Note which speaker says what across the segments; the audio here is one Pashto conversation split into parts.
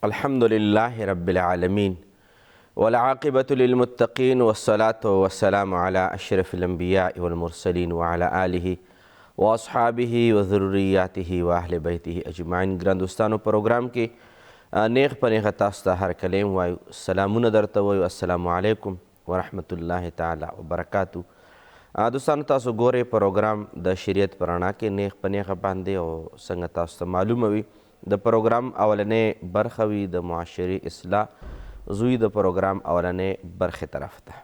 Speaker 1: الحمد لله رب العالمين والعاقبة للمتقين والصلاة والسلام على أشرف الأنبياء والمرسلين وعلى آله واصحابه وذرياته واهل بيته اجمعین. ګران دوستانو، پروګرام کې نیغ په نیغه تاسو ته هر کلیم وایو، سلامونه درته وایو. السلام علیکم ورحمت الله تعالی وبرکاتو. دوستانو، تاسو ګورئ پروګرام د شریعت په رڼا کې نیغ په نیغه باندې، او څنګه تاسو ته معلومه وي د پروګرام اولنې برخه وي د معاشري اصلاح، زوی د پروګرام اولنې برخې طرف ته.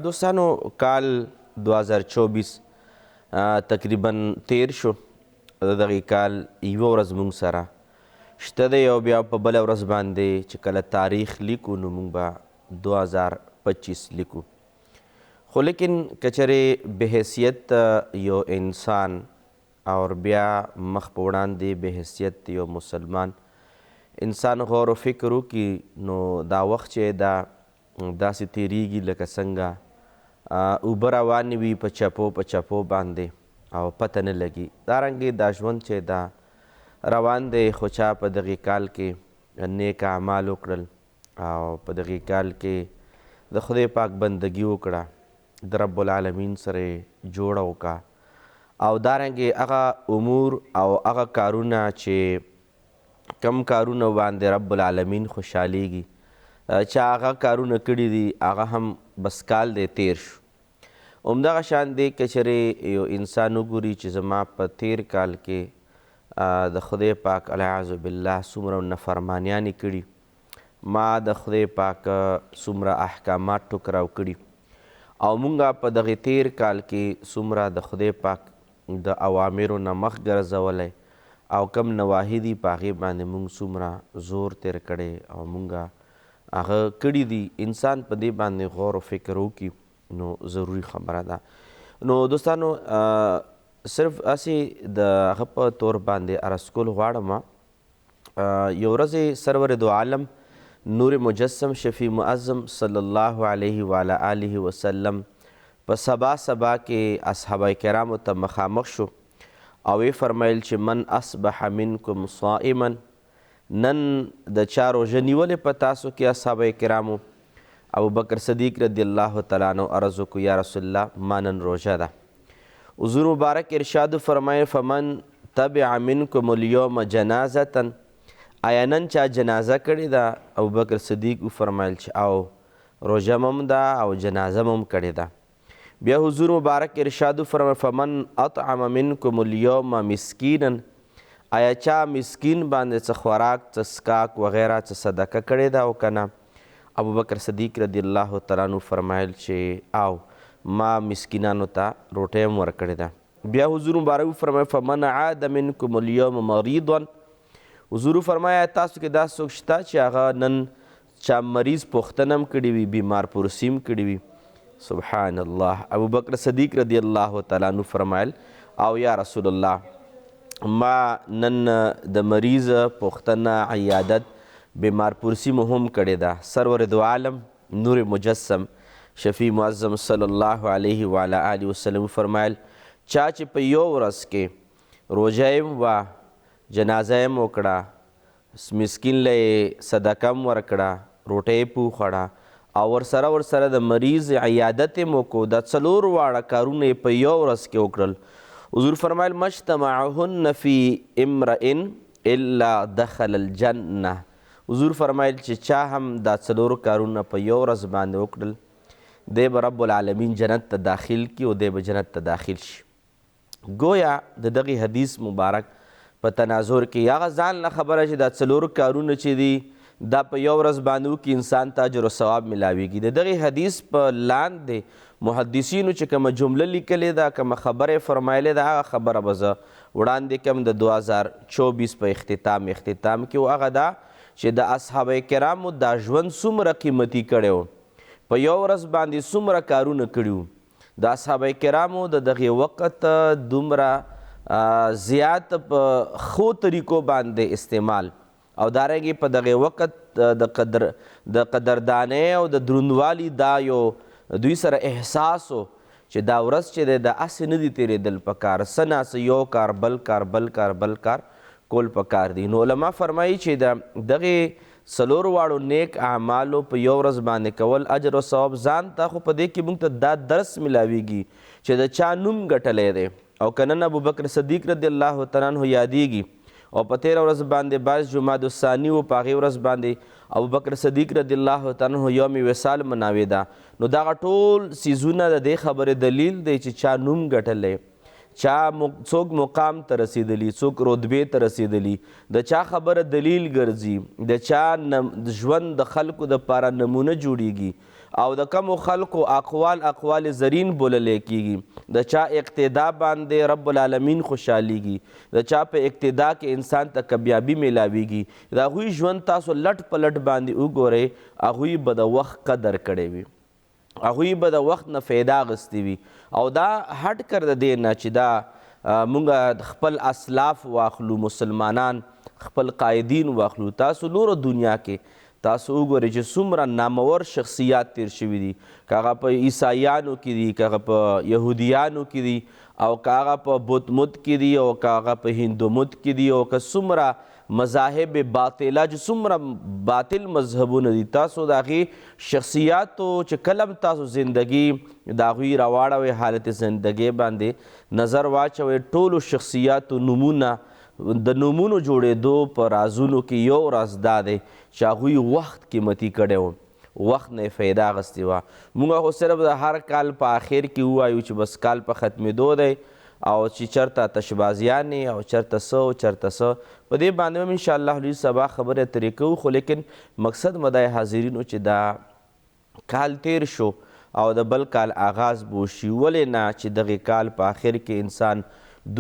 Speaker 1: دوستانو، کال 2024 تقریبا تیر شو. د دغې کال یوه ورځ موږ سره شته دی، او بیا په بله ورځ باندې چې کله تاریخ لیکو نو موږ به 2025 لیکو. خو لیکن که چېرې بحیثیت یو انسان او بیا مخ په وړاندې بحیثیت یو مسلمان انسان غور و فکر وکړي، نو دا وخت چې دا داسې تیریږي لکه څنګه اوبه روانې وي په چپو باندې او پته نه لګي. دارنګې دا ژوند چې دا روان دی، خو چا په دغې کال کې نیک اعمال وکړل او په دغې کال کې د خدای پاک بندګي وکړه، د رب العالمین سره یې جوړه وکړه، او دارنګې هغه امور او هغه کارونه چې کم کارونه باندې رب العالمین خوشحالیږي، چا هغه کارونه کړي دي، هغه هم بس کال دی تیر شو. همدغه شان دی که چېرې یو انسان وګوري چې زما په تیر کال کې د خدای پاک العیاذ بالله څومره نافرمانیانې کړي، ما د خدای پاک څومره احکامات ټوکراو کړي، او مونږ په دغې تیر کال کې څومره د خدای پاک د اوامرو نه مخ ګرځولی، او کم نواهي دي په هغې باندې مونږ څومره زور تیر کړی او مونږ هغه کړي دي. انسان په دې باندې غور و فکر وکړي نو ضروري خبره ده. نو دوستانو، صرف هسې د هغه په طور باندې عرض کول غواړم، یو ورځ سرور دو عالم نور مجسم شفیع معظم صلی الله علیه وعلی آله وسلم په سبا کې اصحابه کرامو ته مخامخ شو، او وی فرمایل چې من اصبح منکم صائما، نن د چا روژه نیولې په تاسو کې اصحابه کرامو؟ ابو بکر صدیق رضی الله تعالی عنہ عرض وکړو یا رسول الله، ما نن روژه ده. حضور مبارک ارشاد فرمایي فمن تبع منکم اليوم جنازة، آیا نن چا جنازه کړې ده؟ ابو بکر صدیق فرمایل چې او روژه هم ده او جنازه هم کړې ده. بیا حضور مبارک ارشاد فرمایي فمن اطعم منکم اليوم مسکینا، آیا چا مسکین باندې څه خوراک څه څښاک وغیره څه صدقه کړې ده او که نه؟ ابو بکر صدیق رضی الله تعالی عنہ فرمایل چې او ما مسکینانو ته روټۍ هم ورکړې ده. بیا حضور مبارک فرمایي فمن عاد منکم اليوم مریضا، حضور فرمایي تاسو کې دا څوک شته چې هغه نن چا مریض پوښتنه هم کړې وي، بیمار پرسی هم کړې وي؟ سبحان الله. ابو بکر صدیق رضی الله تعالی عنہ فرمایل او یا رسول الله، ما نن د مریض پوښتنه عیادت بیمار پرسی مو هم کړې ده. سرور دو عالم نور مجسم شفیع معظم صلی الله علیه وعلی آله وسلم فرمایل چا چې په یو ورځ کې روژه یې وه، جنازه یې وکړه، مسکین له یې صدقه هم ورکړه، روټۍ یې پوخوړه، او ورسره د مریض عیادت یې وکړو، دا څلور واړه کارونه یې په یو ورځ کې وکړل. حضور فرمایل مجتمعهن فی امرئ الا دخل الجنه، حضور فرمایل چې چا هم دا څلورو کارونه په یو ورځ باندې وکړل، دی به رب العالمین جنت ته داخل کړي او دی به جنت ته داخل شي. گویا د دغې حدیث مبارک په تناظر کې هغه ځان له خبره چې دا څلورو کارونه چې دي دا په یو ورځ باندې وکړي انسان ته اجر و ثواب ملاویږي. د دغې حدیث په لاندې محدثینو چې کومه جمله لیکلې ده، کومه خبره یې فرمایلې ده، هغه خبره به زه وړاندې کړم د 2024 په اختتام کې، او هغه دا چې د اصحابه کرامو دا ژوند څومره قیمتي کړی و، په یو ورځ باندې څومره کارونه کړي وو. د اصحابه کرامو د دغې وخت دومره زیات په ښو طریقو باندې استعمال او دارنګې په دغه وخت د قدردانۍ او د دروندوالي دا یو دوی سره احساس و چې دا ورځ چې دی د هسې نه دي تېرېدل پکار څه ناڅه یو کار بل کار بل کار بل کار کول پکار دي. نو علما فرمایي چې د دغې څلور واړو نیک اعمالو په یو ورځ باندې کول اجر او ثواب ځان ته خو په دې کې موږ ته دا درس ملاویږي چې د چا نوم ګټلی دی او که نن ابوبکر صدیق رضی الله تعالی عنه یادیږي او په تېره ورځ باندې باعث جماد الثاني و په هغې ورځ باندې ابوبکر صدیق رضی الله تعالی عنه یوم وصال مناوېده. نو دغه ټول څیزونه د دې خبرې دلیل دی چې چا نوم ګټلی څوک مقام ته رسېدلی څوک رتبې ته رسېدلی د چا خبره دلیل ګرځي د چا ژوند د خلکو دپاره نمونه جوړیږي او د کمو خلکو اقوال زرین بوللی کیږي د چا اقتدا باندې رب العالمین خوشحالیږي د چا په اقتدا کې انسان ته کامیابي میلاویږي د هغوی ژوند تاسو لټ په لټ باندې وګورئ هغوی به د وخت قدر کړی وي هغوی به د وخت نه فایده اخیستې وي او دا هټ کر د دې نه چې دا مونږ خپل اسلاف واخلو مسلمانان خپل قائدین واخلو تاسو نورو دنیا کې تاسو وګورئ چې څومره نامور شخصیات تیر شوي دي که هغه په عیسایانو کې دي که هغه په یهودیانو کې دي او که هغه په بت مت کې دي او که هغه په هندو مت کې دي او که څومره مذاهب باطله چې څومره باطل مذهبونه دي تاسو د هغې شخصیاتو چې کله هم تاسو زندګي د هغوی راواړوئ حالت زندګۍ باندې نظر واچوئ ټولو شخصیاتو نومونه د نومونو جوړېدو په رازونو کې یو راز دا دی چې هغوی وخت قیمتي کړی و وخت نه یې فایده اخیستې وه موږ خو صرف د هر کال په آخر کې ووایو چې بس کال په ختمېدو دی او چې چېرته تشبازیانې او چېرته څه او چېرته څه په دې باندې هم انشاءالله لوی سبا خبرې اترې کوو خو لیکن مقصد مدای حاضرینو چې دا کال تیر شو او د بل کال آغاز به وشي ولې نه چې دغې کال په آخر کې انسان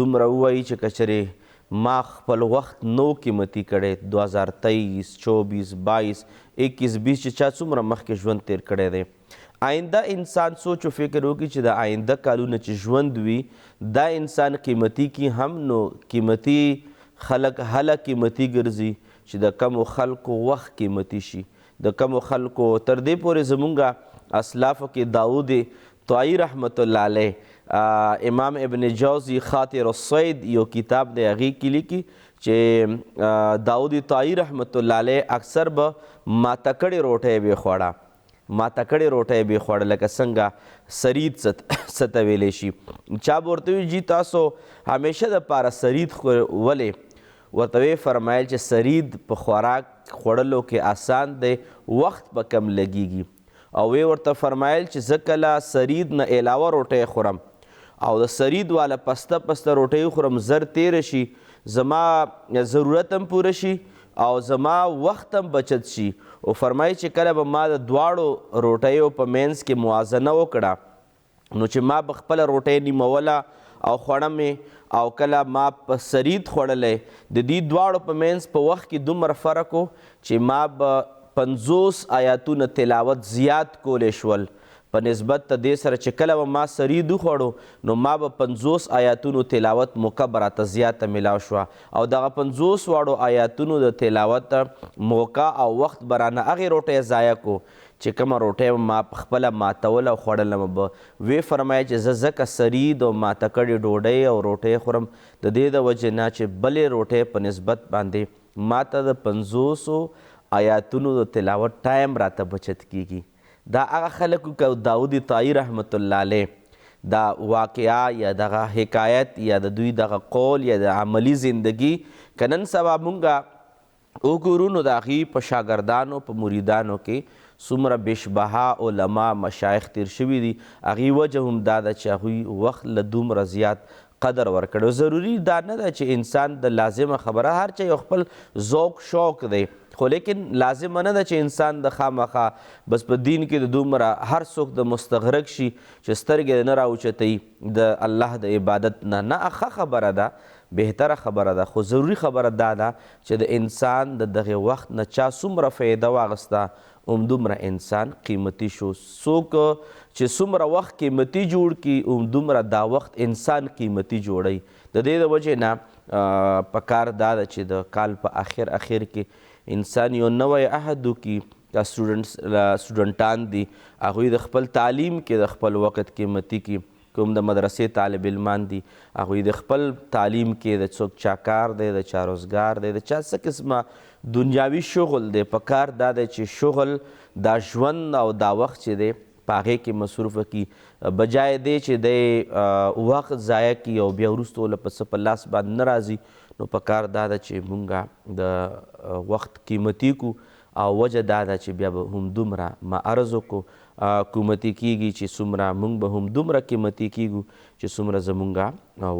Speaker 1: دومره ووایي چې که چېرې ما خپل وخت نو قیمتي کړی 2023 24 22 21 20 چې چا څومره مخکې ژوند تیر کړی دی آینده انسان سوچ و فکر وکړي چې د آینده کالونه چې ژوند وي دا انسان قیمتي کی هم نو قیمتي خلک هله قیمتي ګرځي چې د کمو خلکو وخت قیمتي شي د کمو خلکو تر دې پورې زمونږ اسلافو کې داود طائی رحمت الله علیه امام ابن جوزی خاطر الصید یو کتاب دی هغې کې لیکي چې داود طائی رحمت الله علیه اکثر به ماته کړې روټۍ به خوړه ماته کړې روټۍ به خوړه لکه څنګه سرید څه ته ویلی شي چا به ورته وي جي تاسو همیشه دپاره سرید ولې ورته ویې فرمایل چې سرید په خوراک خوړلو کې آسان دی وخت به کم لګیږي او وی ورته فرمایل چې زه کله سرید نه علاوه روټۍ خورم او د سرید والا پسته روټۍ خورم زر تیره شي زما ضرورت هم پوره شي او زما وخت هم بچت شي او فرمایي چې کله به ما د دواړو روټیو په منځ کې موازنه وکړه نو چې ما به خپله روټۍ نیموله او خوړه مې او کله ما په سرید خوړلی د دې دواړو په منځ په وخت کې دومره فرق و چې ما به 50 آیاتونه تلاوت زیات کولی شول په نسبت ته دې سره چې کله به ما سرید وخوړو نو ما به 50 آیاتونو تلاوت موقع به راته زیاته میلاو شوه او دغه 50 واړو آیاتونو د تلاوت موقع او وخت به رانه هغې روټۍ ضایع کو چې کومه روټۍ ما پخپله ماتوله او خوړله به وی فرمایه چې زه ځکه سرید او ماته کړې ډوډۍ او روټۍ خورم د دې د وجې نه چې بلې روټۍ په نسبت باندې ماته د 50 آیاتونو د تلاوت ټایم راته بچت کیږي دا هغه خلکو که داود طائی رحمت الله علیه دا واقعه یا دغه حکایت یا د دوی دغه قول یا د عملی زندگی که نن سبا مونږه وګورو نو د هغې په شاګردانو په مریدانو کې څومره بېشبها علما مشایخ تیر شوي دي هغې وجه هم دا ده چې هغوی وخت له دومره زیات قدر ورکړی ضروري دا نه ده چې انسان د لازمه خبره هر چا یو خپل ذوق شوق دی خو لیکن لازمه نه ده چې انسان د خامخا بس په دین کې د دومره هر څوک د مستغرق شي چې سترګې نه راوچتوي د الله د عبادت نه ښه خبره ده بهتره خبره ده خو ضروري خبره دا ده چې د انسان د دغه وخت نه چا څومره فایده واخیسته همدومره انسان قیمتي شو څوک چې څومره وخت قیمتي جوړ کړي همدومره دا وخت انسان قیمتي جوړوي د دې د وجې نه پکار دا ده چې د کال په اخر کې انسان یو نوی عهد وکړي. سټوډنټان دي هغوی د خپل تعلیم کې د خپل وخت قیمتي کړي. کوم د مدرسې طالب علمان دي هغوی د خپل تعلیم کې د څوک چا کار دی، د چا روزګار دی، د چا څه قسمه دنیاوي شغل دی، په کار دا دی چې شغل دا ژوند او دا وخت چې دی په هغې کې مصروفه کړي، بجای دی چې دی وخت ضایع کړي او بیا وروسته ورله په څه په لاس باندې نه راځي. نو په کار دا ده چې مونږ د وخت قیمتي کړو او وجه دا ده چې بیا به هم دومره ما عرض وکړو قیمتي کیږي چې څومره موږ به هم دومره قیمتي کیږو چې څومره زمونږ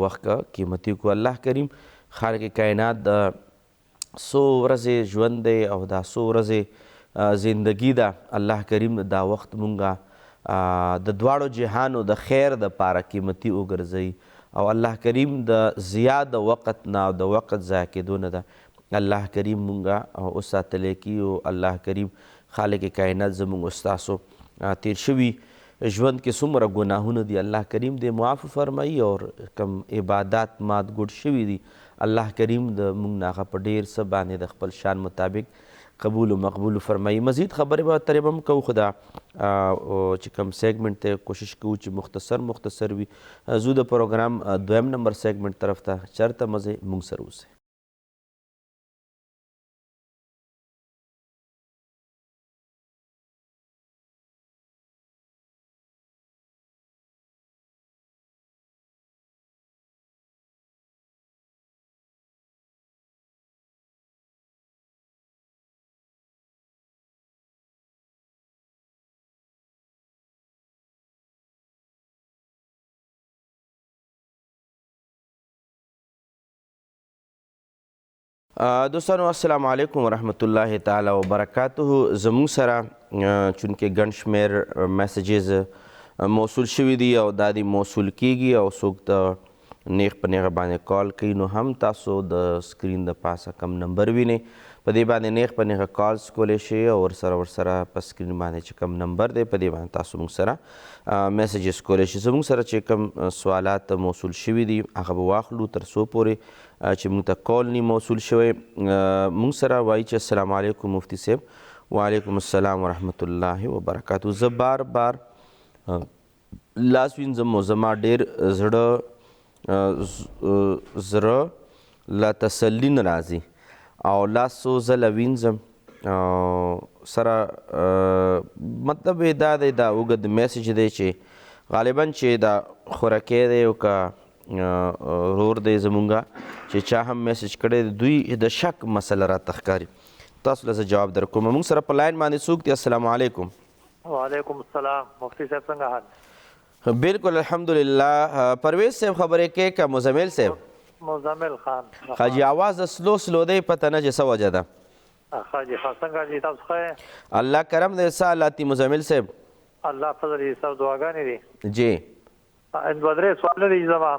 Speaker 1: وخت قیمتي کړو. الله کریم خالق کائنات د څو ورځې ژوند دی او دا څو ورځې زندگی ده، الله کریم دا وخت مونږ د دواړو جهانو د خیر دپاره قیمتي وګرځوي او الله کریم د زیات وخت نه او د وخت ضایع کېدو نه ده الله کریم مونږ وساتلی کي. او الله کریم خالق کائنات زمونږ ستاسو تیر شوي ژوند کې څومره ګناهونه دي الله کریم دې معاف فرمایي او کم عبادات مات ګوډ شوي دي الله کریم د مونږ نه هغه په ډېر څه باندې د خپل شان مطابق قبول و مقبول فرمایي. مزید خبرې به ترې به هم کوو، خو دا چې کوم سیګمنټ ته کوشش کوو چې مختصر وي. زو د پروګرام دویم نمبر سیګمنټ طرف ته چېرته مزې مونږ سره اوسئ. دوستانو السلام علیکم ورحمت الله تعالی وبرکاته. زموږ سره چونکې ګڼ شمېر میسیجز موصول شوي دي او دا دې موصول کیږي او څوک د نیغ په نیغه باندې کال کوي، نو هم تاسو د سکرین د پاسه کم نمبر وینئ، په دې باندې نیغ په نیغه کالز کولی شئ او ورسره په سکرین باندې چې کم نمبر دی په دې باندې تاسو موږ سره میسیجز کولی شئ. زموږ سره چې کم سوالات موصول شوي دي هغه به واخلو تر څو پورې چې موږ ته کال نی موصول شوی. موږ سره وایي چې السلام علیکم مفتی صاحب. وعلیکم السلام ورحمت الله وبرکاتو. زه بار لاس وینځم او زما ډېر زړه له تسلي نه راځي او لاس څو ځله وینځم سره مطلب یې دا دی دا اوږد میسیج دی چې غالبا چې دا خورکی دی او که رور دی زمونږه چې چا هم میسیج کړی دی دوی د شک مسله راته ښکاري. تاسو له زه جواب در کوم. موږ سره په لاین باندې څوک دی؟ السلام علیکم.
Speaker 2: وعلیکم السلام. مفتی صاحب څنګه حال؟
Speaker 1: بالکل الحمدلله. پرویز صاحب خبرې کوي که مزمل صاحب؟
Speaker 2: مزمل خان.
Speaker 1: حاجي آواز د سلو دی پته نه چې څه وجه ده.
Speaker 2: حاجي څنګه جی تاسو ښه؟
Speaker 1: الله کرم دی. څه حالات دي مزمل صاحب؟
Speaker 2: الله فضل یې سب دعاګانې دي.
Speaker 1: جی
Speaker 2: دوه درې سوالونه دي زما.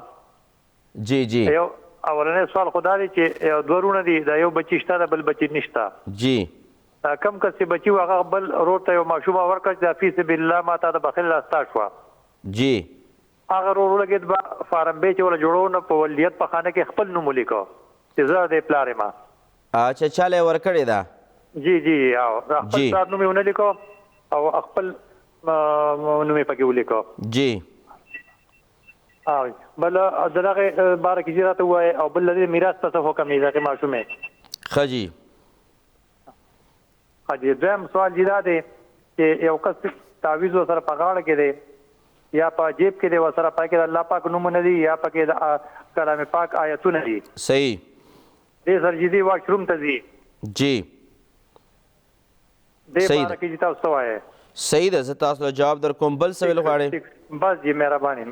Speaker 1: جی
Speaker 2: یو اولنی سوال خو دا دی چې یو دوه وروڼه دي، د یو بچي شته د بل بچي نشته.
Speaker 1: جی
Speaker 2: کم کس چې بچي و هغه بل ورور ته یو ماشومه ورکړه چې فی سبیل الله ما ته د بخیل راستا شوه.
Speaker 1: جی
Speaker 2: هغه ورور ولګېد به فارم بی چې وله جوړو نه په ولیت په خانه کې خپل نوم ولیکه چې زه د پلار یم.
Speaker 1: اچھا چاله یې ورکړې ده؟
Speaker 2: جی خپل پلار نوم یې ونه لیکه او خپل نوم یې پکې ولیکه.
Speaker 1: جی
Speaker 2: بل د دغې باره کې چې راته ووایې او بل د دې میراث ته څه حکم دی دغې ماشومې؟
Speaker 1: ښه جی.
Speaker 2: دویم سوال جی دا دی چې یو کس تعویض ورسره په غاړه کې دی یا په جیب کې دی ورسره پکې د الله پاک نومونه دي یا پکې د کلام پاک آیتونه دي.
Speaker 1: صحیح.
Speaker 2: دې سره چې دی واشروم ته ځي.
Speaker 1: جی
Speaker 2: دې باره کې چې تاسو څه وایې؟
Speaker 1: صحیح ده، زه تاسو له جواب در کوم. بل څه ویل غواړئ؟
Speaker 2: بس جی مهرباني.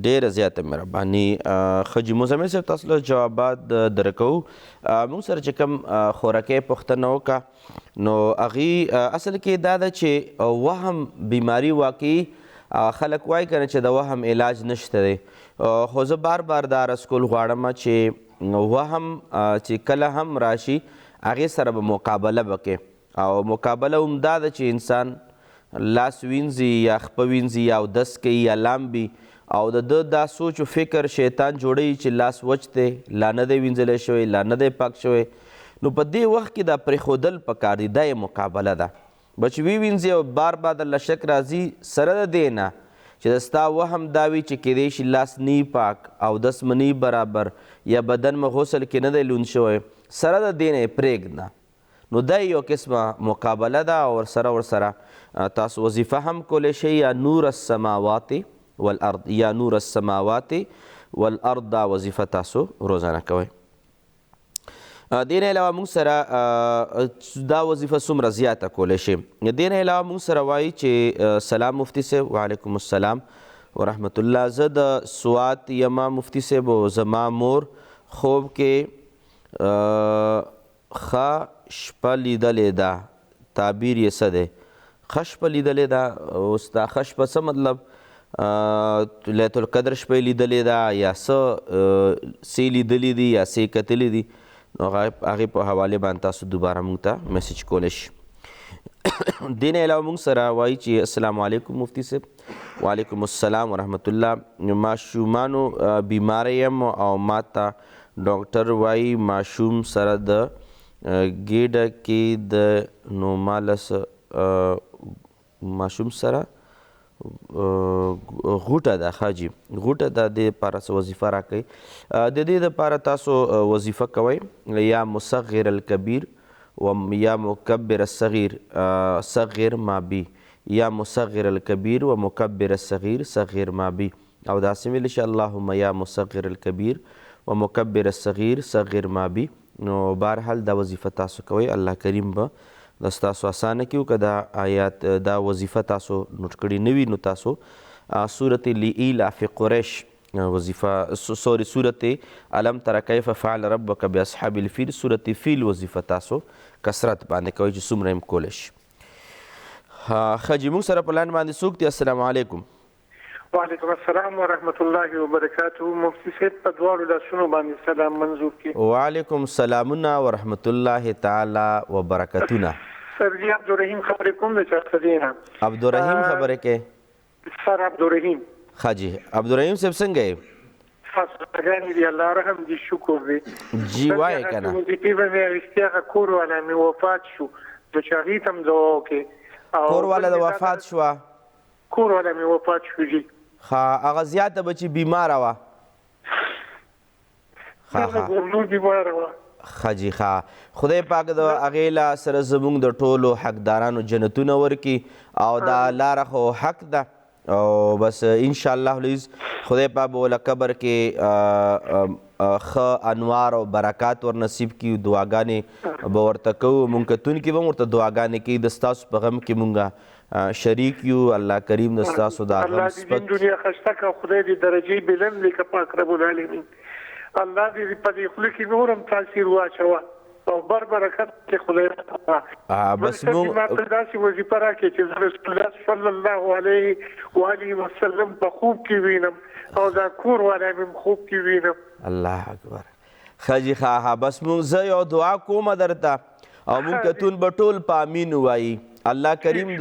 Speaker 1: ډېره زیاته مهرباني. ښه جي مزمل صاحب تاسو له جوابات درکوو. موږ سره چې کوم خوراکۍ پوښتنه وکړه نو هغې اصل کې دا ده چې وهم بیماري واقعي خلک وایي که نه چې د وهم علاج نشته دی، خو زه بار دا عرض کول غواړم چې وهم چې کله هم راشي هغې سره به مقابله وکړې او مقابله هم دا ده چې انسان لاس وینځي یا خپه وینځي یا اودس کوي یا لامبي او د ده دا سوچ و فکر شیطان جوړوي چې لاس وچ دی، لا نه دی وینځلی شوی، لا نه دی پاک شوی، نو په دې وخت کې دا پرېښودل پکار دی. دا یې مقابله ده. بچ وینځي او بار بار درله شک راځي، سره د دې نه چې د ستا وهم دا وي چې کیدای شي لاس نی پاک، اودس مه نی برابر، یا بدن مه غسل کې نه دی لوند شوی، سره د دې نه یې پرېږده. نو دا یو قسمه مقابله ده. او ورسره تاسو وظیفه هم کولی شئ، یا نور السماوات والارض، یا نور السماوات والارض، دا وظیفه تاسو روزانه کوئ. دې نه علاوه موږ سره دا وظیفه څومره زیاته کولی شي. دې نه علاوه موږ سره وایي چې سلام مفتي صاحب، وعلیکم السلام ورحمت الله. زه د سوات یما مفتي صاحب، او زما مور خوب کې ښه شپه لیدلې ده، تعبیر یې څه دی؟ ښه شپه لیدلې ده. اوس دا ښه شپه څه مطلب؟ لیلة القدر شپه لیدلې ده، یا څه لیدلي دي، یا څه کتلي دي؟ نو هغې په حوالې باندې تاسو دوباره موږ ته میسج کولی شي. دې نه علاوه موږ سره وایي چې السلام علیکم مفتي صاحب. وعلیکم السلام ورحمت الله. ماشومانو بیماره یم او ما ته ډاکټر وایي ماشوم سره د ګېډه کې د نومالس ماشوم سره غوټه ده. ښه جي، غوټه ده. دې لپاره څه وظیفه راکوئ. د دې دپاره تاسو وظیفه کوئ، یا مصغر الکبیر و یا مکبر الصغیر، صغر ما بی، یا مصغر الکبیر و مکبر الصغیر، صغر ما بی. او داسې ویلی شي اللهم یا مصغر الکبیر و مکبر الصغیر، صغر ما بی. نو بهرحال دا وظیفه تاسو کوئ. الله کریم به د ستاسو اسانه کړي. که دا آیات دا وظیفه تاسو نوټ کړي نه وي، نو تاسو سورت لإیلاف قریش وظیفه، سورت الم تر کیف فعل ربک باصحاب الفیل، سورت فیل وظیفه تاسو کثرت باندې کوئ چې څومره یې کولی شي. ښه جي، موږ سره په لاین باندې څوک دی؟ السلام علیکم.
Speaker 3: وعلیکم السلام ورحمت الله وبرکاته. مفتی صاحب په دواړو لاسونو باندې سلام منظور کړي.
Speaker 1: وعلیکم السلامونه ورحمت الله تعالی وبرکاتونه.
Speaker 3: سر جی عبدالرحیم خبرې کوم د چاته دی نه؟
Speaker 1: عبدالرحیم خبرې کوې؟
Speaker 3: سر عبدالرحیم.
Speaker 1: ښه جي، عبدالرحیم صاحب څنګه یې؟
Speaker 3: خاصګانې دی، الله رحم دي، شکر دی.
Speaker 1: جی وایې که نه؟
Speaker 3: وظیفې به مې اخیستې، هغه کور والا مې وفات شو، نو چې هغې ته هم دعا وکړې.
Speaker 1: کور والا د وفات شوه؟
Speaker 3: کور والا مې وفات شو جي.
Speaker 1: ښه، هغه زیاته به چې بیماره وه؟
Speaker 3: ګورنور بیماره وه.
Speaker 1: ښه جي، ښه. خدای پاک د هغې له سره زموږ د ټولو حقدارانو جنتونه ورکړي، او دا لاره خو حق ده. او بس انشاءالله العزیز خدای پاک به له قبر کې ښه انوار او برکات ور نصیب کړي. دعاګانې به ورته کوو، مونږ کتونکي به هم ورته دعاګانې کوي. د ستاسو په غم کې مونږ شریک یو. الله کریم د ستاسو دا غم
Speaker 3: سپک. الله دې دنیا خسته کړه، خدای دې درجې بلند لیکه پاک رب العالمین. الله دې په دې خوله کې نور هم تاثیر واچوه او بر برکت کې خدای
Speaker 1: بس موږ
Speaker 3: ما ته داسې وظیفه راکړې چې رسول الله صلی الله علیه و آله وسلم په خوب کې وینم، او دا کور والا مې خوب کې وینم.
Speaker 1: الله اکبر. ښه جي، ښه. بس موږ زه یو دعا کوم درته، او موږ کتون به ټول په امین ووایي. الله کریم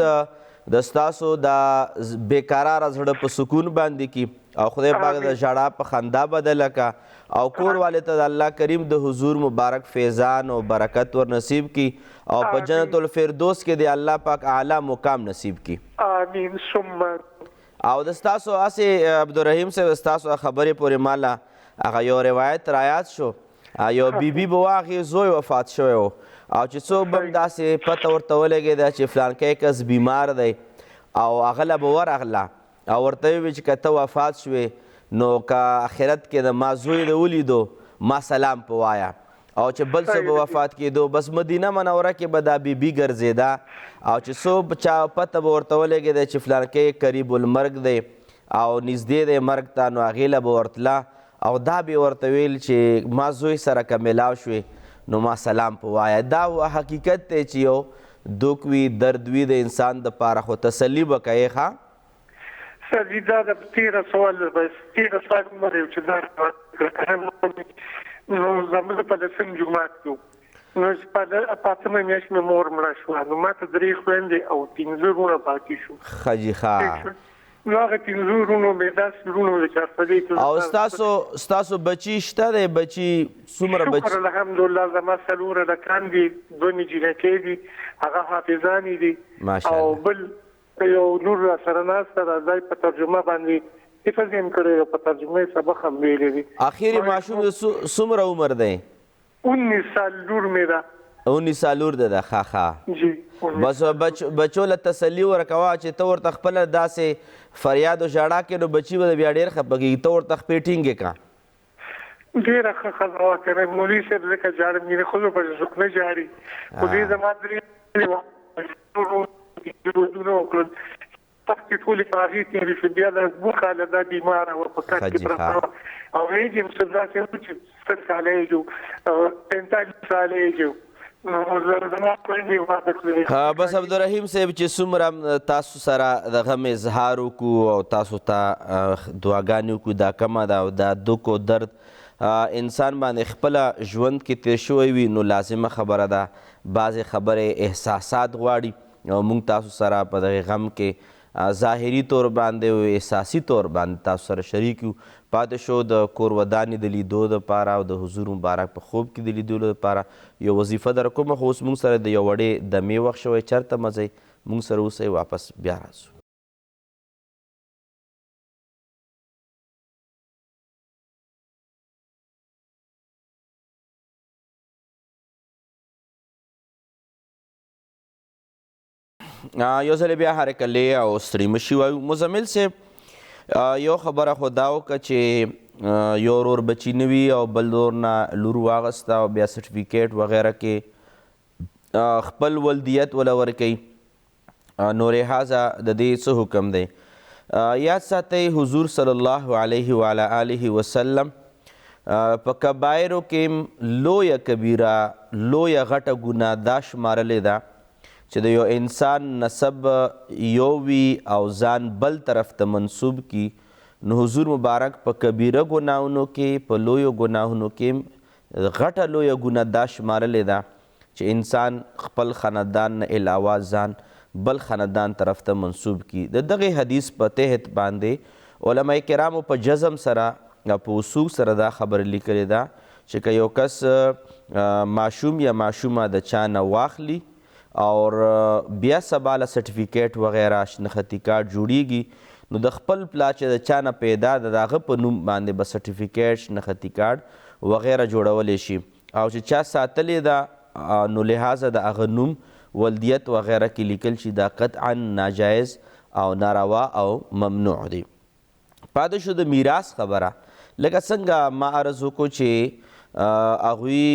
Speaker 1: د ستاسو دا بېقراره زړه په سکون باندې کړي، او خدای پاک د ژړا په خندا بدله کړه، او کور والے ته د الله کریم د حضور مبارک فیضان او برکت ور نصیب کړي، او په جنت الفردوس کې د الله پاک اعلی مقام نصیب کړي.
Speaker 3: آمین ثم.
Speaker 1: او د ستاسو هسې عبدالرحیم صاحب ستاسو خبرې پورې ماله هغه یو روایت رایاد شو. یو بیبي به وه، هغې زوی وفات شوی و، او چې څوک به هم داسې پته ورته ولګېده چې فلانکی کس بیمار دی، او هغه له به ورغله او ورته ویې چې که ته وفات شوې نو که آخرت کې د ما زوی د ولیدو ما سلام په وایه، او چې بل څه به وفات کېدو بس مدینه منوره کې به دا بیبي ګرځېده، او چې څوک چا پته به ورته ولګېده چې فلانکی قریب المرګ دی او نږدې دی مرګ ته، نو هغې له به ورتله او دا به ورته ویل چې ما زوی سره که میلاو شوې نو ما سلام په وایه. دا حقیقت دی چې یو دوک وي، درد وي د انسان دپاره، خو تسلي به کوې. ښه
Speaker 3: سر جي، دا د تېره سوال تېره سوال عمر یو چې دا نو زموږ په 10 جومات کې وو، نو چې په 8مه میاشت مې مور مړه شوه، نو ما ته 3 خویندې او 15 وروڼه پاتې شو.
Speaker 1: ښه جي، ښه.
Speaker 3: نو هغه پنځه ورونو مې داسې ورونو د چارپدې
Speaker 1: او ستاسو بچي شته دی بچي څومره بچي
Speaker 3: شکر الحمدلله زما څلور هلکان دي دوه نجلکۍ دي هغه حافظانې دي او بل یو لور راسره ناسته ده دی په ترجمه باندې حفظ یې کړی دی په ترجمه یې سبق هم ویلی دي
Speaker 1: اخري ماشوم د څومره عمر دی
Speaker 3: 19 سال لور مې ده
Speaker 1: 19 سال لور ده ښه
Speaker 3: جی
Speaker 1: بس بچو له تسلي ورکوه چې ته ورته خپله داسې فریاد و ژړا کې نو بچي به بیا ډېر خفه کېږي ته ورته خپې ټینګې کړه
Speaker 3: ډېره ښه ښځه وه که نه مولوي صاحب ځکه جاړم مینې ښځو په څوک نه جاړي خو دې زما درې ودونه وکړل تختې ټولې په هغې تېرې شوې بیا د دوه کاله دا بیماره وه په کټ کې پرته وه او هغې چې څه داسې و چې 70 کاله یې جو 45 کاله یې جو
Speaker 1: بس عبدالرحیم صاحب چې څومره تاسو سره د غم اظهار وکړو او تاسو ته دعاګانې وکړو دا کمه ده او دا دک و درد انسان باندې خپله ژوند کې تیر شوی وي نو لازمه خبره ده بعضې خبرې احساسات غواړي او موږ تاسو سره په دغې غم کې ظاهري طور باندې او احساسي طور باندې تاسو سره شریک یو پاتې شو د کور ودانې د لیدو دپاره او د حضور مبارک په خوب کې د لیدلو دپاره یو وظیفه در کومه خو اوس موږ سره د یو وړې دمې وخت شوی چېرته مه ځئ موږ سره اوسئ واپس بیا راځو یو ځل بیا هرکلې او ستړي مه شي وایو مزمل صاحب یو خبره خو دا وکړه چې یو ورور بچي نه وي او بل ورور نه لور واغسته او بیا سرټیفیکیټ وغیره کې خپل ولدیت وله ورکوي نو لحاظه د دې څه حکم دی یاد ساتئ حضور صلی الله علیه وعلی آله وسلم په کبایرو کې لویه کبیره لویه غټه ګناه دا شمارلې ده چې د یو انسان نسب یو وي او ځان بل طرف ته منسوب کی نو حضور مبارک په کبیره ګناهونو کې په لویو ګناهونو کې غټه لویه ګناه دا شمارلې ده چې انسان خپل خاندان نه علاوه ځان بل خاندان طرف ته منسوب کی د دغې حدیث په تحت باندې علماء کرامو په جزم سره په وثوق سره دا خبره لیکلې ده چې که یو کس ماشوم یا ماشومه د چا نه واخلي اور بیا سبا له سرټیفیکیټ وغیره شناختی کارت جوړیږي نو د خپل پلا چې د چا نه پیدا د هغه په نوم باندې به سرټیفیکیټ شناختی کارت وغیره جوړولی شي او چې چا ساتلې ده نو لحاظه د هغه نوم ولدیت وغیره کې لیکل شي دا قطعا ناجایز او ناروا او ممنوع دی پاتې شو د میراث خبره لکه څنګه ما عرض وکړو چې هغوی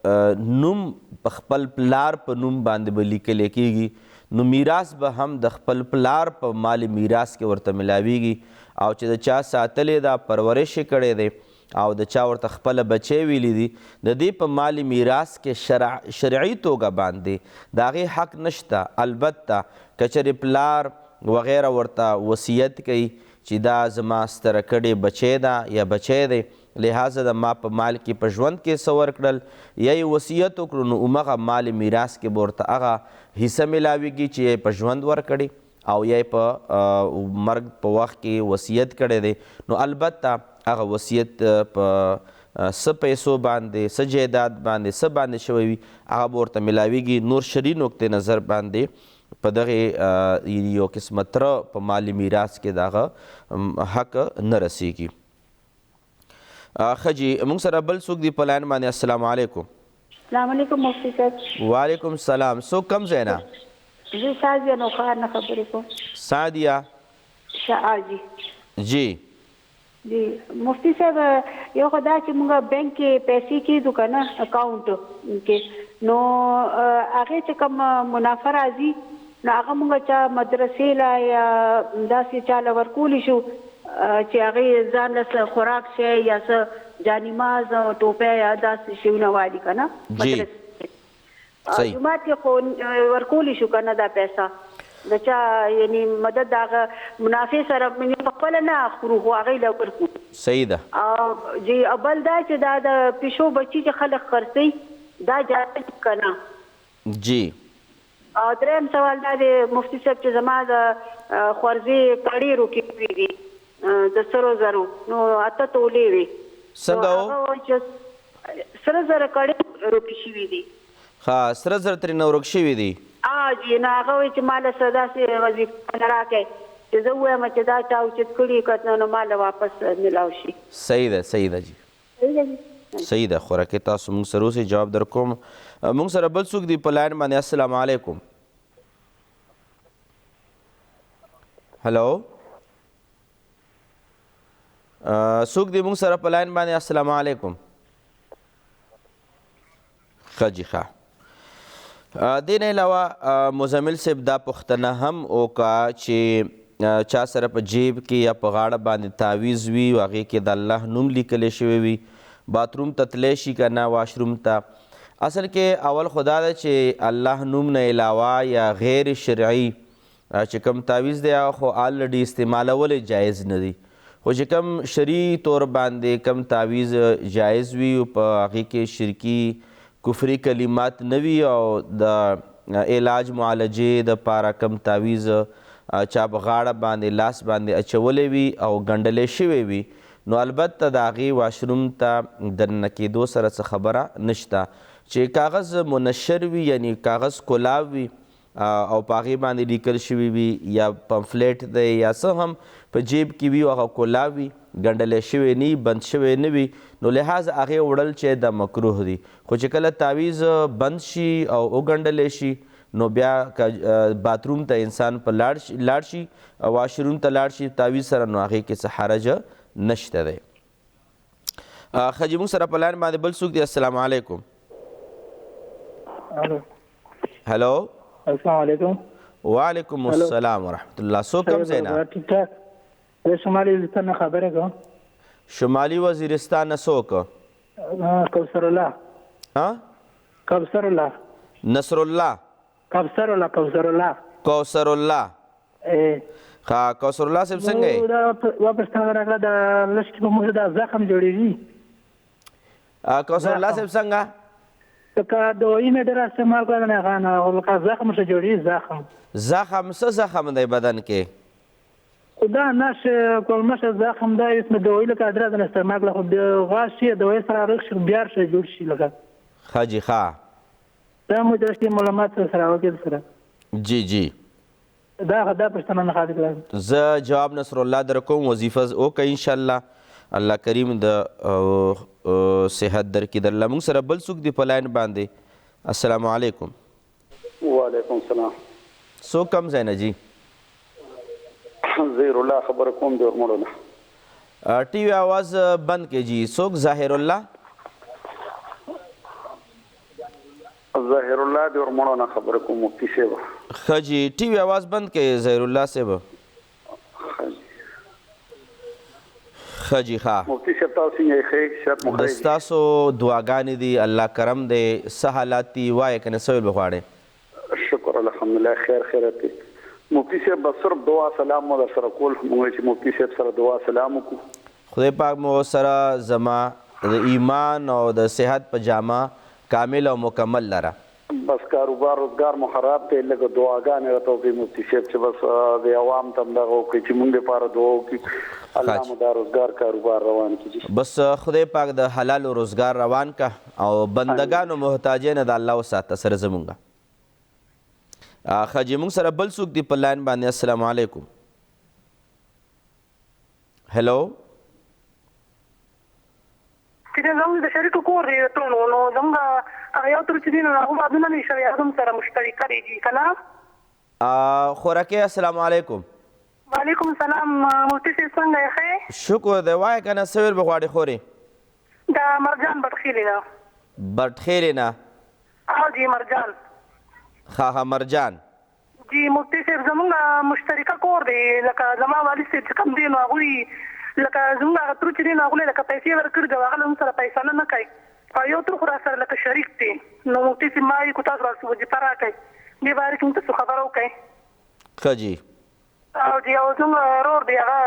Speaker 1: نوم په خپل پلار په نوم باندې به لیکلی کېږي نو میراث به هم د خپل پلار په مال میراث کې ورته ملاویږي او چې د چا ساتلې ده پرورش یې کړی دی او د چا ورته خپله بچی ویلی دي د دې په مال میراث کې شرعي توګه باندې د هغې حق نشته البته که چېرې پلار وغیره ورته وصیت کوي چې دا زما ستره کړې بچی ده یا بچی دی لحاظه د ما په مال کې په ژوند کې څه ورکړل یا یې وصیت وکړو نو همغه مال میراث کې به ورته هغه حصه میلاویږي چې یې په ژوند ورکړي او یا یې په مرګ په وخت کې وصیت کړی دی نو البته هغه وصیت په څه پیسو باندې څه جایداد باندې څه باندې شوی وي هغه به ورته میلاویږي نور شرعي نقطې نظر باندې په دغې یو قسمه تره په مال میراث کې د هغه حق نه رسیږي خجی موږ سره بل څوک دی په لاین باندې السلام علیکم
Speaker 4: السلام علیکم مفتی صاحب
Speaker 1: وعلیکم السلام څوک کم ځای نه
Speaker 4: زه سعدیه نوښار نه خبرې کوم
Speaker 1: سعدیه جی
Speaker 4: جی مفتی صاحب یو خو دا چې موږ بینک کې پیسې کیږو که نه اکاونټ کې نو هغې چې کوم منافع راځي نو هغه موږ چا مدرسې له یا داسې چا له ورکولی شو چې هغې ځان له خوراک شی یا څه جانماز ټوپۍ یا داسې شیونه والي که نه مدرسې جومات کې خو ورکولی شو که نه دا پیسه د چا یعنی مدد د هغه منافع سره په خپله نه اخلو خو هغې له ورکو
Speaker 1: صحیح ده
Speaker 4: جی بل دا چې دا د پیشو بچي چې خلک خرڅوي دا جایز که نه
Speaker 1: جی
Speaker 4: او دریم سوال دا دی مفتي صاحب چې زما د خوارځي کړي روکې وي دي د سرو زرو نو 8 تولې وي
Speaker 1: څنګه
Speaker 4: سره زر کړي روکې شوي دي
Speaker 1: ها سره زر ترې نه ورک شوي دي
Speaker 4: جی نو هغه وایي چې ماله څه داسې وظیفه نه راکړئ چې زه ووایم چې دا چا اوچت کړي که نو ماله واپس میلاو شي
Speaker 1: صحیح ده جی صحیح ده خوراکې تاسو موږ سره اوسئ جواب در کوم موږ سره بل څوک دی په لاین باندې السلام علیکم هلو څوک دی موږ سره په لاین باندې السلام علیکم ښه جي ښه دې نه علاوه مزمل صاحب دا پوښتنه هم وکړه چې چا سره په جیب کې یا په غاړه باندې تعویض وي او هغې کې د الله نوم لیکلی شوی وي باتروم ته تلی شي که نه واشروم ته اصل کې اول خو دا ده چې الله نوم نه علاوه یا غیر شرعي چې کوم تعویض دی هغه خو آلرډي استعمالولی جایز نه دی خو چې کوم شرعي طور باندې کوم تعویض جایز وي په هغې کې شرکي کفري کلمات نه وي او د علاج معالجې دپاره کم تعویض چا په غاړه باندې لاس باندې اچولی وي او ګنډلی شوی وي نو البته د هغې واشروم ته دننه کېدو سره څه خبره نشته چې کاغذ منشر وي یعنی کاغذ کلاب وي او په هغې باندې لیکل شوي وي یا پمفلیټ دی یا څه هم په جیب کې وي او هغه کلاب وي ګنډلی شوی نه بند شوی نه وي نو لحاظ هغې وړل چې د مکروه دي خو چې کله تعویض بند شي او وګنډلی شي نو بیا باتروم ته انسان په لاړ شي واشروم ته لاړ شي تعویض سره نو هغې کې څه حرج نشته دی ښه جي موږ سره په لاین باندې بل څوک دی السلام علیکم هلو
Speaker 5: السلام علیکم
Speaker 1: وعلیکم السلام ورحمت الله څوک کوم ځای نه
Speaker 5: ټیک ټاک شمالي وزیرستان نه خبره کوم
Speaker 1: شمالي وزیرستان نه څوک
Speaker 5: کوثر الله کوثر الله
Speaker 1: نصر الله
Speaker 5: کوثر الله
Speaker 1: کوثر الله ښه کوثر الله صاحب څنګه یې
Speaker 5: واپس تا راغله د لښکې په موږ دا زخم جوړېږي
Speaker 1: کوثر الله صاحب څنګه
Speaker 5: که دوایي مې ډېر استعمال کړی نه هغه لکه زخم ورته جوړېږي
Speaker 1: زخم څه زخم دی بدن کې
Speaker 5: خو دا نښې کولمشه زخم دا اسمه دوایي لکه ادرس نه استعمال کړه خو غاښ شي دوایي سره رغ شي بیا جوړ شي لکه
Speaker 1: ښه جي ښه
Speaker 5: دا مو درشي معلومات سره وکړي سره
Speaker 1: جی
Speaker 5: دا پښتنه نه خالي کړم
Speaker 1: زه جواب نصر الله در کوم وظیفه وکړئ انشاءالله الله کریم د صحت درکړي د الله موږ سره بل څوک دی په لاین باندې السلام علیکم
Speaker 6: وعلیکم السلام
Speaker 1: څوک کوم ځای نه جي
Speaker 6: ظهیر الله خبره کوم د ورمړو نه
Speaker 1: ټي وي آواز بند کړئ جي څوک ظاهر الله
Speaker 6: ظاهر الله د ورمړو نه خبره کوم مفتي صاحب
Speaker 1: ښه جي ټي وي آواز بند کړئ ظاهر الله صاحب ښه جي ښه
Speaker 6: مفتي صاحب تاسو څنګه ښه صحت مو
Speaker 1: د ستاسو دعاګانې دي الله کرم دی څه حالات دي وایه که نه څه ویل به غواړئ
Speaker 6: شکر الحمدلله خیرت دی مفتي صاحب بس صرف دعا سلام مو در سره کول موږ چې مفتي صاحب سره دعا سلام وکړو
Speaker 1: خدای پاک مو سره زما د ایمان او د صحت په جامه کامل او مکمل لره
Speaker 6: بس کاروبار روزګار مو خراب دی لکه دعاګانې راته وکړي مفتي صاحب چې بس د عوام ته هم دغه وکړي چې موږ دپاره دعا وکړي الله مو دا روزګار کاروبار روان کړي
Speaker 1: بس خدای پاک د حلالو روزګار روان که او بندګانو محتاجۍ نه د الله وساته سره زمونږه ښه جي موږ سره بل څوک دی په لاین باندې السلام علیکم هلو
Speaker 3: چې زموږ د شریکو کور دی ټولو نو زموږ هغه یو تر چې دی نو هغه بعدونه مې شوی اعظم سره مشترک کړی دي که نه
Speaker 1: خوراکې السلام علیکم
Speaker 3: وعلیکم السلام مفتي صاحب څنګه یې ښه
Speaker 1: شکر دی وایه که نه څه ویل به غواړې خورې
Speaker 3: د مرجان بټخیلې نه
Speaker 1: بټخیلې نه
Speaker 3: جی مرجان
Speaker 1: ښه مرجان
Speaker 3: جی مفتي صاحب زموږ مشترکه کور دی لکه زما والد صاحب چې کوم دی نو هغوی لکه زموږ هغه ترو چې دی نو هغوی لکه پیسې ورکړي دي هغه له موږ سره پیسانه نه کوي او یو تر خو را سره لکه شریک دی نو مفتي صاحب ما وایي که تاسو راسره وظیفه راکړئ دې باره کې موږ تاسو خبره وکړئ
Speaker 1: ښه جي
Speaker 3: او جی او زموږ ورور دی هغه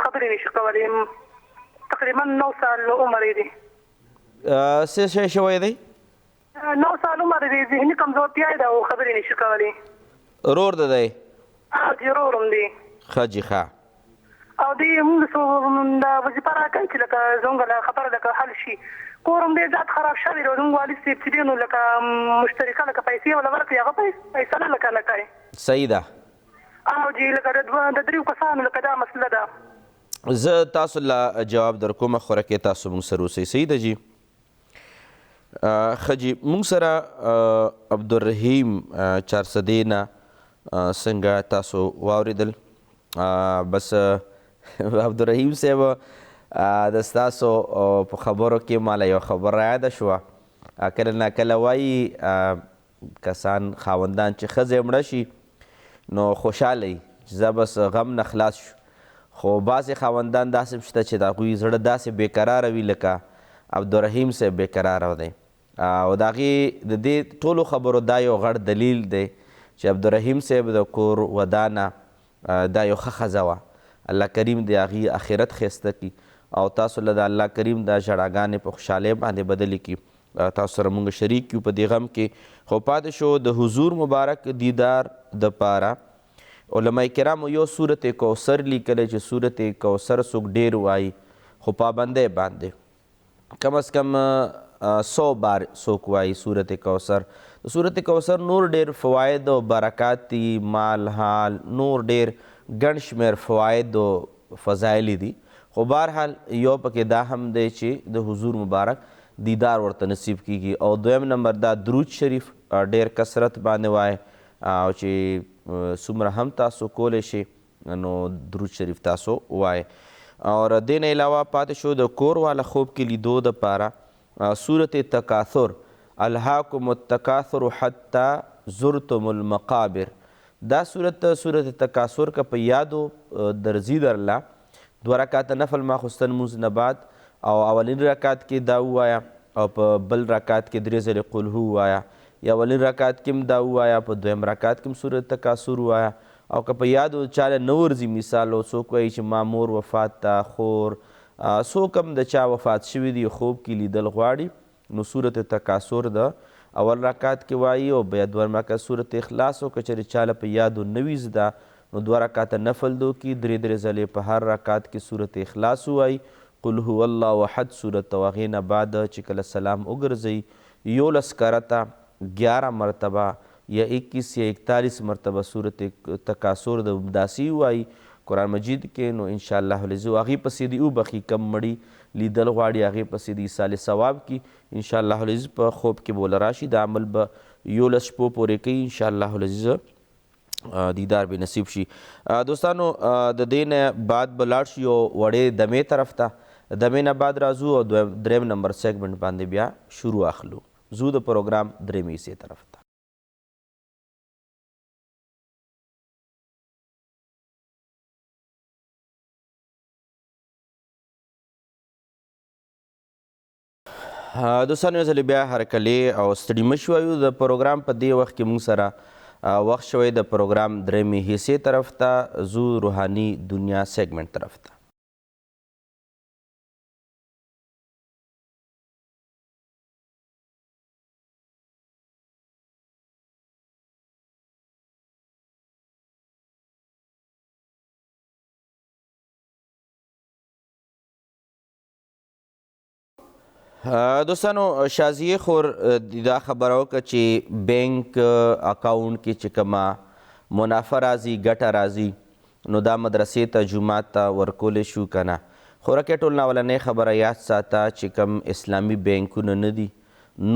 Speaker 3: خبرې نشي کولی تقریبا 9 سال عمر یې دی
Speaker 1: څه شی شوی دی
Speaker 3: 9 سال عمر دی ذهني کمزورتیا ده او خبرې نشي کولی.
Speaker 1: رور ده دی؟
Speaker 3: جی رورم دی.
Speaker 1: ښه جي ښه.
Speaker 3: او دی موږ د وظیفه راکوي چې لکه زموږ خبره لکه حل شي. کورم دی ذات خراب شوی دی زموږ والد صاحب چې دی نو لکه مشترکه لکه پیسې ولا ورکړي هغه فیصله لکه نه کوي.
Speaker 1: صحیح ده.
Speaker 3: او جی لکه د 3 کسانو لکه دا مسله ده.
Speaker 1: زه تاسو له جواب در کومه خوره کې تاسو موږ سره اوسئ. صحیح ده جي. ښه جي موږ سره عبدالرحیم چارسدې نه څنګه تاسو واورېدل. بس عبدالرحیم صاحب د ستاسو په خبرو کې ماله یو خبر یاده شوه. کله ناکله وایي کسان خاوندان چې ښځه مړه شي نو خوشحاله وي چې زه بس غم نه خلاص شو، خو بعضې خاوندان داسې شته چې د هغوی زړه داسې بېقراره وي لکه عبدالرحیم صاحب بېقراره دی. او د هغې د دې ټولو خبرو دا یو غټ دلیل دی چې عبدالرحیم صاحب د کور ودانه دا یو ښه ښځه وه. الله کریم د هغې آخرت ښایسته کړي او تاسو له د الله کریم دا ژړاګانې په خوشحالۍ باندې بدلې کړي. تاسو سره مونږ شریک کیو په دې غم کې. خو پاتې شو د حضور مبارک دیدار دپاره علما کرامو یو صورت کوثر لیکلی چې صورت کوثر څوک ډېر وایي خو پابندۍ باندې کم از کم 100 بار څوک وایي صورت کوثر. د صورت کوثر نور ډېر فواید او برکات دي، مال حال نور ډېر ګڼ شمېر فواید او فضایل دي. خو بهرحال یو پکې دا هم دی چې د حضور مبارک دیدار ورته نصیب کیږي. او دویم نمبر دا درود شریف ډېر کثرت باندې وایي او چې څومره هم تاسو کولی شئ نو درود شریف تاسو وایي. اور دې نه علاوه پاتې شو د کور والا خوب کې لیدو دپاره صورت تکاثر الهاکم التکاثر حتی زرتم المقابر. دا صورت تکاثر که په یادو درځي درله 2 رکعاته نفل ماخوستن مونځ نه بعد او اولین رکعت کې دا ووایه او په بل رکعت کې 3 ځلې قل هو ووایه، یا اولین رکعت کې هم دا ووایه، په دویم رکعت کې هم صورت تکاثر ووایه. او که په یادو چاله نه ورځي مثال او څوک وایي چې ما مور وفات ته خور څوک هم د چا وفات شوي دي خوب کې لیدل غواړي نو صورت تکاثر د اول رکعت کې وایي او بیا دویم رکعت صورت اخلاص او که چېرې چاله په یادو نه وي زده نو 2 رکعاته نفل دو کی 3 ځلې په هر رکعت کې صورت اخلاص وایي، قل هو الله احد صورت او هغې نه بعد چې کله سلام وګرځئ 11 کرته 11 مرتبه یا 21 یا 41 مرتبه صورت تکاثر د داسې وایي قرآن مجید کې. نو انشاءالله العزیز هغې پسې دې وبخي کم مړي لیدل غواړي هغې پسې دې ایصال ثواب کړي انشاءالله العزیز. په خوب کې به له راشي دا عمل به 11 شپو پورې کوي انشاءالله العزیز دیدار به نصیب شي. دوستانو د دې نه بعد به لاړ شي یو وړې دمې طرف ته. دمې نه بعد راځو او دریم نمبر سیګمنټ باندې بیا شروع اخلو. زو د پروګرام درېمې حصې طرف ته. دوستانو یو ځلې بیا هرکلې او ستړي مه شویو. د پروګرام په دې وخت کې موږ سره وخت شوی د پروګرام درېمې حصې طرف ته. زو روحاني دنیا سیګمنټ طرف ته. دوستانو شازیه خور دا خبره وکړه چې بینک اکاونټ کې چې کومه منافع راځي ګټه راځي نو دا مدرسې ته جومات ته ورکولی شو که نه. خو رکې ټول ناولنۍ خبره یاد ساته چې کوم اسلامي بینکونه نه دي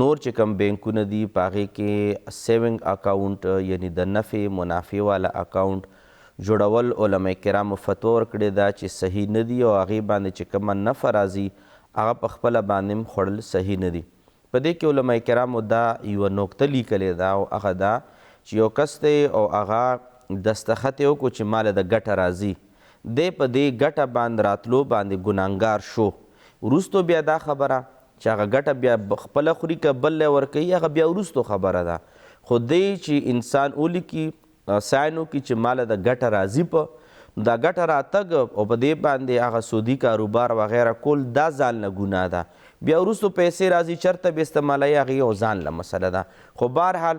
Speaker 1: نور چې کوم بینکونه دي په هغې کې سیونګ اکاونټ یعنی د نفع منافع والا اکاونټ جوړول علما کرامو فتوا ورکړې ده چې صحیح نه دي او هغې باندې چې کومه نفع راځي هغه په خپله باندې هم خوړل صحیح نه دي. په دې کې علما کرامو دا یوه نکته لیکلې ده او هغه دا چې یو کس دی او هغه دستخط یې وکړو چې ماله د ګټه راځي دی په دې ګټه باندې راتلو باندې ګناهګار شو. وروستو بیا دا خبره چې هغه ګټه بیا خپله خوري که بل لی ورکوي هغه بیا وروستو خبره ده. خو دی چې انسان ولیکي ساین وکړي چې ماله د ګټه راځي په دا ګټه راتګ او په دې باندې هغه سودي کاروبار وغیره کول دا ځان نه ګناه ده. بیا وروستو پیسې راځي چېرته به استعمالوي هغې یو ځان له مسله ده. خو بهرحال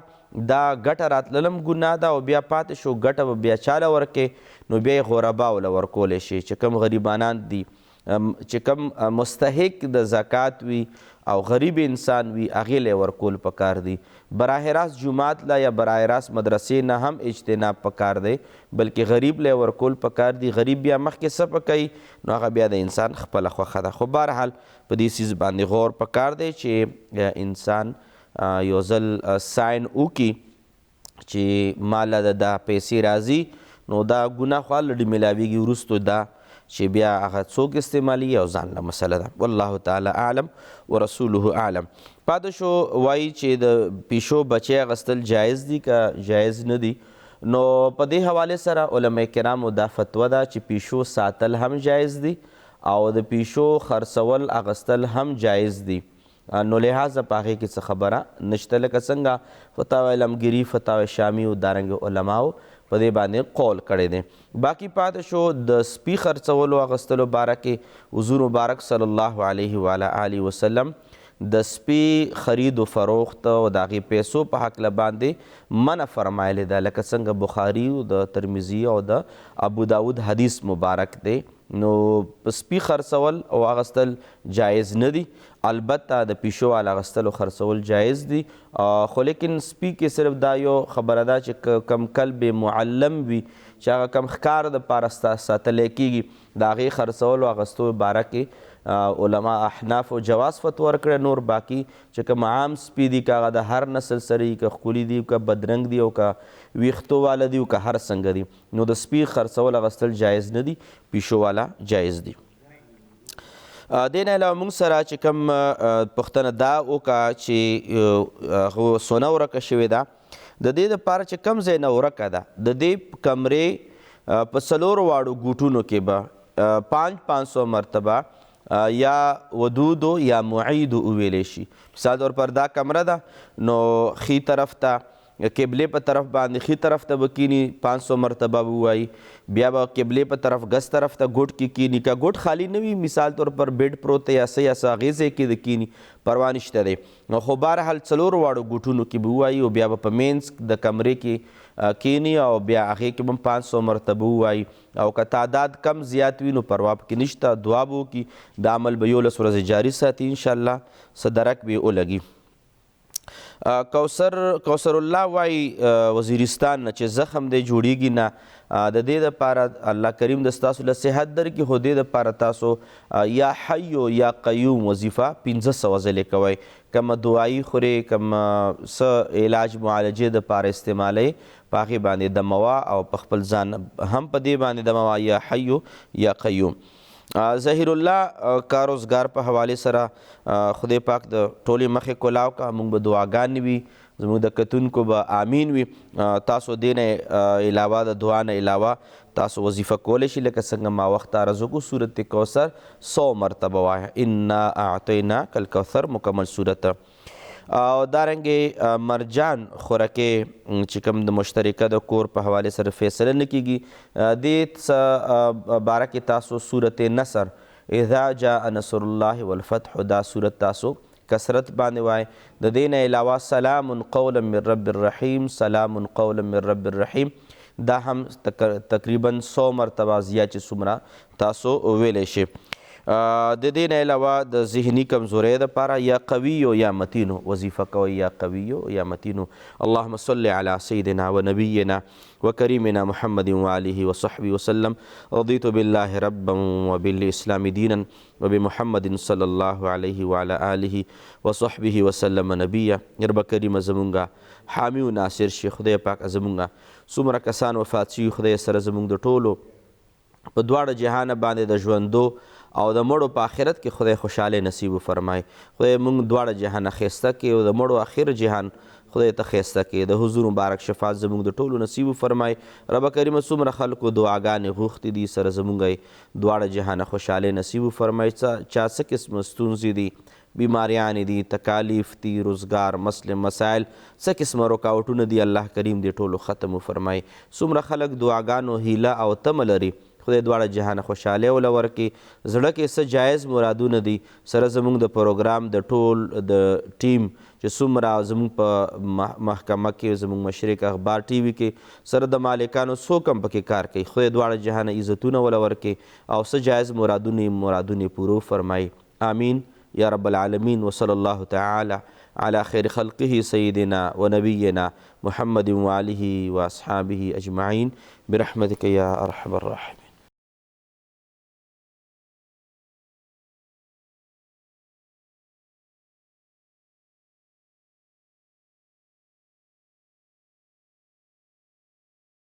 Speaker 1: دا ګټه راتللم ګناه ده او بیا پاتې شو ګټه به بیا چاله ورکې نو بیا یې غرباو له ورکولی شي چې کوم غریبانان دي چې کوم مستحق د زکات وي او غریب انسان وي هغې له ورکول پکار دي. براه راست جومات له یا براه راست مدرسې نه هم اجتناب پکار دی بلکې غریب له ورکول پکار دي. غریب بیا مخکې څه پکوي نو هغه بیا د انسان خپله خوښه ده. خو بهرحال په دې څیز باندې غور پکار دی چې انسان یو ځل ساین وکړي چې ماله د دا پیسې راځي نو دا ګناه خو الډي میلاویږي وروستو دا چې بیا هغه څوک استعمالي او ځان له مسله ده. والله تعالی اعلم ورسوله اعلم. پاتې شو وایي چې د پیشو بچی اخیستل جایز دي که جایز نه دي. نو په دې حوالې سره علما کرامو دا فتوه ده چې پیشو ساتل هم جایز دي او د پیشو خرڅول اخیستل هم جایز دي. نو لحاظه په هغې کې څه خبره نشته لکه څنګه فتاوی علمګیري فتاوی شامی او دارنګې علماو په دې باندې قول کړی دی. باقي پاتې شو د سپي خرڅولو اخیستلو باره کې حضور مبارک صلی الله علیه وآله وسلم د سپي خرید و فروخت او د هغې پیسو په هکله باندې منع فرمایلی ده لکه څنګه بخاري او د ترمذي او د ابو داود حدیث مبارک دی. نو سپي خرڅول او اخیستل جایز نه دي. البته د پیشو والا اخیستل او خرڅول جایز دي خو لیکن سپي کې صرف دا یو خبره ده چې کم کلب معلم وي چې هغه کم ښکار دپاره ساتلی کېږي د هغې خرڅولو او اخیستو باره کې علما احناف او جواز فتوا ورکړی. نور باقي چې کوم عام سپي دي که هغه د هر نسل سره وي که ښکلي دي که بدرنګ دي او که ویښتو والا دي او که هر څنګه دي نو د سپي خرڅول اخیستل جایز نه دي پیشو والا جایز دي. دې نه علاوه موږ سره چې کوم پوښتنه دا وکړه چې سونه ورکه شوې ده د دې دپاره چې کوم ځای نه ورکه ده د دې کمرې په څلورو واړو ګوټونو کې به 500 مرتبه یا ودودو یا معیدو وویلی شي. مثال طور پر دا کمره ده نو ښي طرف ته قبلې په طرف باندې ښي طرف ته به کینی 500 مرتبه به ووایي. بیا به قبلې په طرف ګس طرف ته ګوټ کې کینی که ګوټ خالی نه وي مثال طور پر بیډ پروت دی یا څه یا څه هغې ځای کې د کینی پروا نشته دی. خو بهرحال څلورو واړو ګوټونو کې به ووایي او بیا به په مینځ د کمرې کې کینی او بیا هغې کې به 500 مرتبه ووایي او که تعداد کم زیات وي نو پروا پکې نشته. دعا به وکړي د عمل به 11 ورځې جاري ساتي انشاءالله څه درک به یې ولګي. کوثر الله وایي وزیرستان نه چې زخم دی جوړیږي نه د دې دپاره الله کریم د ستاسو له صحت درکړي خو دې دپاره تاسو یا حیو یا قیوم وظیفه 1500 ځلې کوئ. کومه دعایي خورې کوم څه علاج معالجې دپاره استعمالوئ په هغې باندې دموه او په خپل ځان هم په دې باندې دموه یا حیو یا قیوم. ظهیر الله کاروزګار په حوالې سره خدای پاک د ټولې مخې کولاو که موږ به دعاګانې وي زموږ د کتونکو به آمین وي. تاسو دې نه علاوه د دعا نه علاوه تاسو وظیفه کولی شي لکه څنګه ما وخت عرض وکړو صورت کوثر 100 مرتبه وایه انا اعطیناک الکوثر مکمل صورت. او دارنګې مرجان خورکې چې کوم د مشترکه د کور په حوالې سره فیصله نه کېږي دې څه باره کې تاسو صورت نصر اذا جاء نصر الله والفتح دا صورت تاسو کثرت باندې وای. د دې نه علاوه سلام قولا من رب الرحیم سلام قولا من رب الرحیم دا هم تقریبا 100 مرتبه زیات چې څومره تاسو ویلی شئ. د دې نه علاوه د ذهني کمزورۍ دپاره یا قویو یا متینو وظیفه کوئ یا قویو یا متینو. اللهم صل علی سیدنا و نبینا و کریمنا محمد و آله و صحبه وسلم. رضیت بالله ربا و بالاسلام دینا و بمحمد صلی الله علیه و علی آله و صحبه وسلم نبیا. رب کریم زمونږه حامی و ناصر شي. خدای پاک زمونږه څومره کسان وفات شوي خدای سره زمونږ د ټولو په دواړه جهانه باندې د ژوندو او د مړو په آخرت کې خدای خوشحالی نصیب وفرمای. خدای موږ دواړه جهانه ښایسته کړي او د مړو آخر جهان خدای ته ښایسته کړي. د حضور مبارک شفاعت زموږ د ټولو نصیب وفرمای. رب کریمه څومره خلکو دعاګانې غوښتې دي سره زموږ یې دواړه جهانه خوشحالی نصیب وفرمای. چا څه قسمه ستونزې دي بیماریانې دي تکالیف دي روزګار مسایل څه قسمه رکاوټونه دي الله کریم دې ټولو ختم وفرمای. څومره خلک دعاګانو هیله او تمه لري خدای دواړه جهانه خوشحالۍ وله ورکړي. زړه کې څه جایز مرادونه دي سره زموږ د پروګرام د ټول د ټیم چې څومره زموږ په محکمه کې زموږ مشرق اخبار ټي وي کې سره د مالکانو څوک هم پکې کار کوي. خدای دواړه جهانه عزتونه وله ورکړي او څه جایز مرادونه پورو فرمایي. آمین یا رب العالمین. وصلی الله تعالی على خیر خلقه سیدنا و نبینا محمد و آله و اصحابه اجمعین برحمتک یا ارحم الراحمین.